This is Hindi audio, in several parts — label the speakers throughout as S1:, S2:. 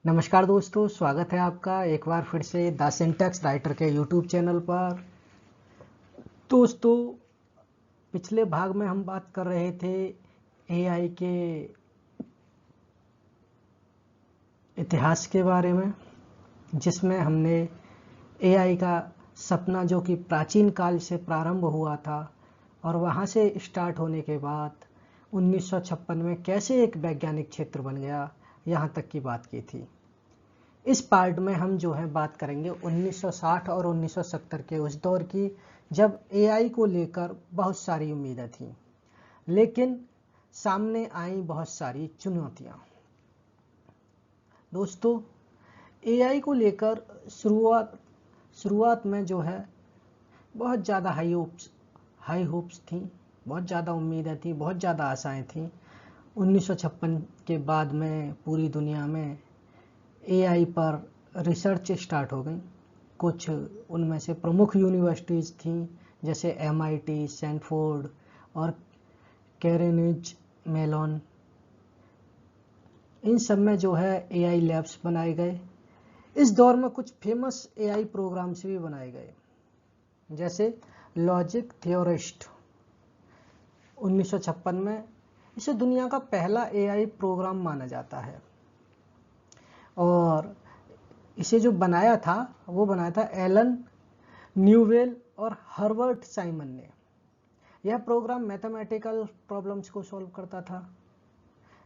S1: नमस्कार दोस्तों, स्वागत है आपका एक बार फिर से द सिंटैक्स राइटर के यूट्यूब चैनल पर। दोस्तों, पिछले भाग में हम बात कर रहे थे एआई के इतिहास के बारे में, जिसमें हमने एआई का सपना जो कि प्राचीन काल से प्रारंभ हुआ था और वहाँ से स्टार्ट होने के बाद 1956 में कैसे एक वैज्ञानिक क्षेत्र बन गया, यहाँ तक की बात की थी। इस पार्ट में हम जो है बात करेंगे 1960 और 1970 के उस दौर की, जब एआई को लेकर बहुत सारी उम्मीदें थीं, लेकिन सामने आई बहुत सारी चुनौतियां। दोस्तों, एआई को लेकर शुरुआत में जो है बहुत ज़्यादा हाई होप्स थी, बहुत ज़्यादा उम्मीदें थी, बहुत ज़्यादा आशाएं थी। 1956 के बाद में पूरी दुनिया में एआई पर रिसर्च स्टार्ट हो गई। कुछ उनमें से प्रमुख यूनिवर्सिटीज़ थीं, जैसे MIT, स्टैनफोर्ड और कैरेनिज मेलॉन। इन सब में जो है एआई लैब्स बनाए गए। इस दौर में कुछ फेमस एआई प्रोग्राम्स भी बनाए गए, जैसे लॉजिक थियोरिस्ट 1956 में। इसे दुनिया का पहला एआई प्रोग्राम माना जाता है और इसे जो बनाया था वो बनाया था एलन न्यूवेल और हर्बर्ट साइमन ने। यह प्रोग्राम मैथमेटिकल प्रॉब्लम्स को सॉल्व करता था।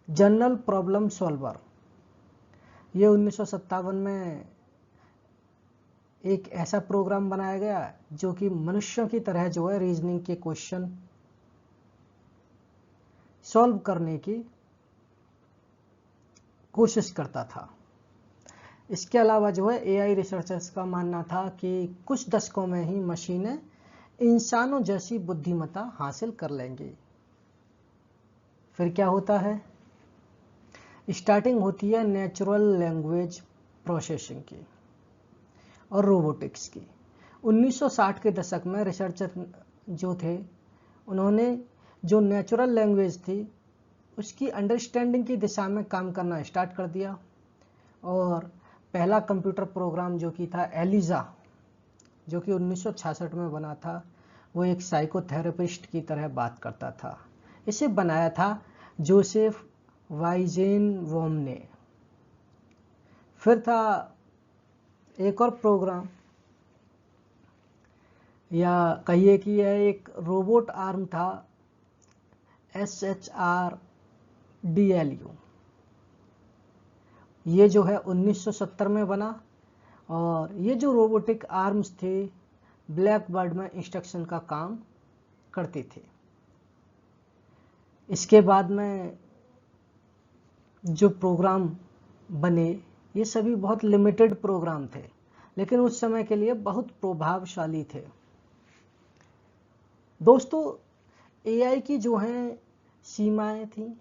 S1: जनरल प्रॉब्लम सॉल्वर, ये 1957 में एक ऐसा प्रोग्राम बनाया गया जो कि मनुष्यों की तरह जो है रीजनिंग के क्वेश्चन सॉल्व करने की कोशिश करता था। इसके अलावा जो है एआई रिसर्चर्स का मानना था कि कुछ दशकों में ही मशीनें इंसानों जैसी बुद्धिमत्ता हासिल कर लेंगी। फिर क्या होता है? स्टार्टिंग होती है नेचुरल लैंग्वेज प्रोसेसिंग की और रोबोटिक्स की। 1960 के दशक में रिसर्चर जो थे, उन्होंने जो नेचुरल लैंग्वेज थी उसकी अंडरस्टैंडिंग की दिशा में काम करना स्टार्ट कर दिया और पहला कंप्यूटर प्रोग्राम जो कि था एलिजा, जो कि 1966 में बना था, वो एक साइकोथेरेपिस्ट की तरह बात करता था। इसे बनाया था जोसेफ वाइजेनवॉम ने। फिर था एक और प्रोग्राम, या कहिए कि यह एक रोबोट आर्म था, SHRDLU। ये जो है 1970 में बना और ये जो रोबोटिक आर्म्स थे ब्लैकबर्ड में इंस्ट्रक्शन का काम करते थे। इसके बाद में जो प्रोग्राम बने ये सभी बहुत लिमिटेड प्रोग्राम थे, लेकिन उस समय के लिए बहुत प्रभावशाली थे। दोस्तों, एआई की जो हैं सीमाएं थी,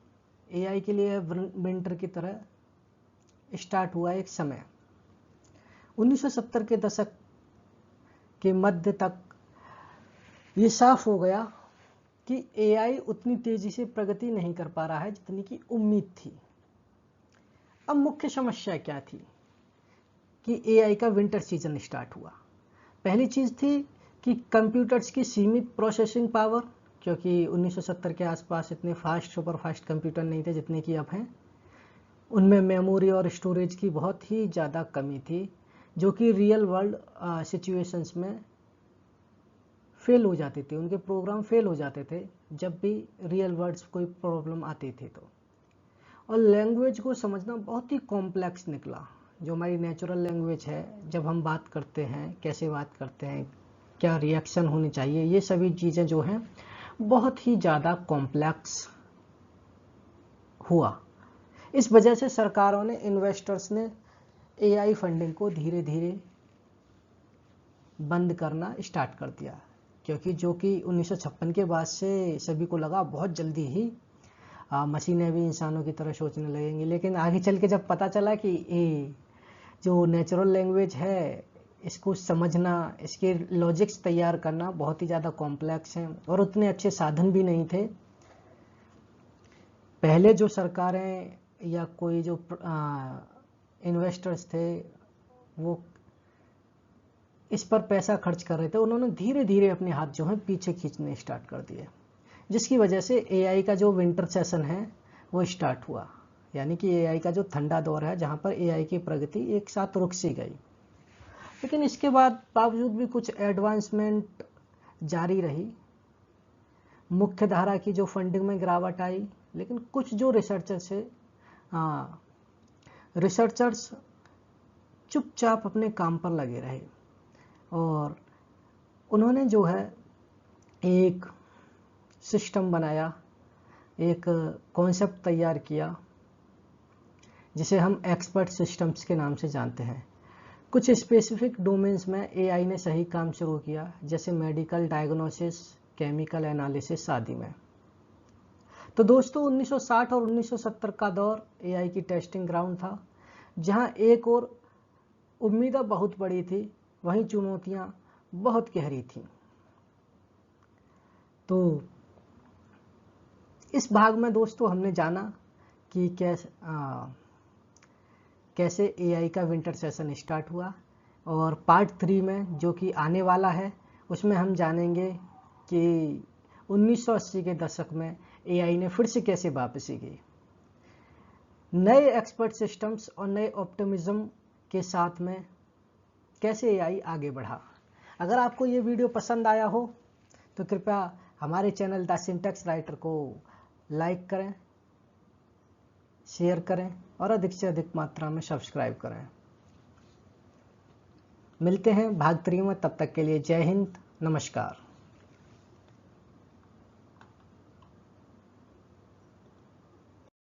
S1: एआई के लिए विंटर की तरह स्टार्ट हुआ एक समय। 1970 के दशक के मध्य तक ये साफ हो गया कि एआई उतनी तेजी से प्रगति नहीं कर पा रहा है जितनी की उम्मीद थी। अब मुख्य समस्या क्या थी कि एआई का विंटर सीजन स्टार्ट हुआ। पहली चीज थी कि कंप्यूटर्स की सीमित प्रोसेसिंग पावर, क्योंकि 1970 के आसपास इतने सुपर फास्ट कंप्यूटर नहीं थे जितने की अब हैं। उनमें मेमोरी और स्टोरेज की बहुत ही ज़्यादा कमी थी, जो कि रियल वर्ल्ड सिचुएशंस में फेल हो जाते थे। उनके प्रोग्राम फेल हो जाते थे जब भी रियल वर्ल्ड कोई प्रॉब्लम आती थी तो। और लैंग्वेज को समझना बहुत ही कॉम्प्लेक्स निकला। जो हमारी नेचुरल लैंग्वेज है, जब हम बात करते हैं कैसे बात करते हैं, क्या रिएक्शन होनी चाहिए, ये सभी चीज़ें जो हैं बहुत ही ज़्यादा कॉम्प्लेक्स हुआ। इस वजह से सरकारों ने, इन्वेस्टर्स ने एआई फंडिंग को धीरे धीरे बंद करना स्टार्ट कर दिया, क्योंकि जो कि 1956 के बाद से सभी को लगा बहुत जल्दी ही मशीनें भी इंसानों की तरह सोचने लगेंगी। लेकिन आगे चल के जब पता चला कि ये जो नेचुरल लैंग्वेज है, इसको समझना, इसके लॉजिक्स तैयार करना बहुत ही ज़्यादा कॉम्प्लेक्स हैं और उतने अच्छे साधन भी नहीं थे। पहले जो सरकारें या कोई जो इन्वेस्टर्स थे वो इस पर पैसा खर्च कर रहे थे, उन्होंने धीरे धीरे अपने हाथ जो है पीछे खींचने स्टार्ट कर दिए, जिसकी वजह से एआई का जो विंटर सेशन है वो स्टार्ट हुआ। यानी कि एआई का जो ठंडा दौर है जहां पर एआई की प्रगति एक साथ रुक सी गई। लेकिन इसके बाद बावजूद भी कुछ एडवांसमेंट जारी रही, मुख्य धारा की जो फंडिंग में गिरावट आई, लेकिन कुछ जो रिसर्चर्स चुपचाप अपने काम पर लगे रहे और उन्होंने जो है एक सिस्टम बनाया, एक कॉन्सेप्ट तैयार किया जिसे हम एक्सपर्ट सिस्टम्स के नाम से जानते हैं। कुछ स्पेसिफिक डोमेन्स में एआई ने सही काम शुरू किया, जैसे मेडिकल डायग्नोसिस, केमिकल एनालिसिस आदि में। तो दोस्तों 1960 और 1970 का दौर एआई की टेस्टिंग ग्राउंड था, जहां एक और उम्मीदें बहुत बड़ी थी, वहीं चुनौतियां बहुत गहरी थीं। तो इस भाग में दोस्तों हमने जाना कि कैसे एआई का विंटर सेशन स्टार्ट हुआ, और पार्ट 3 में जो कि आने वाला है उसमें हम जानेंगे कि 1980 के दशक में एआई ने फिर से कैसे वापसी की, नए एक्सपर्ट सिस्टम्स और नए ऑप्टिमिज्म के साथ में कैसे एआई आगे बढ़ा। अगर आपको ये वीडियो पसंद आया हो तो कृपया हमारे चैनल द सिंटैक्स राइटर को लाइक करें, शेयर करें और अधिक से अधिक मात्रा में सब्सक्राइब करें। मिलते हैं भाग 3 में, तब तक के लिए जय हिंद, नमस्कार।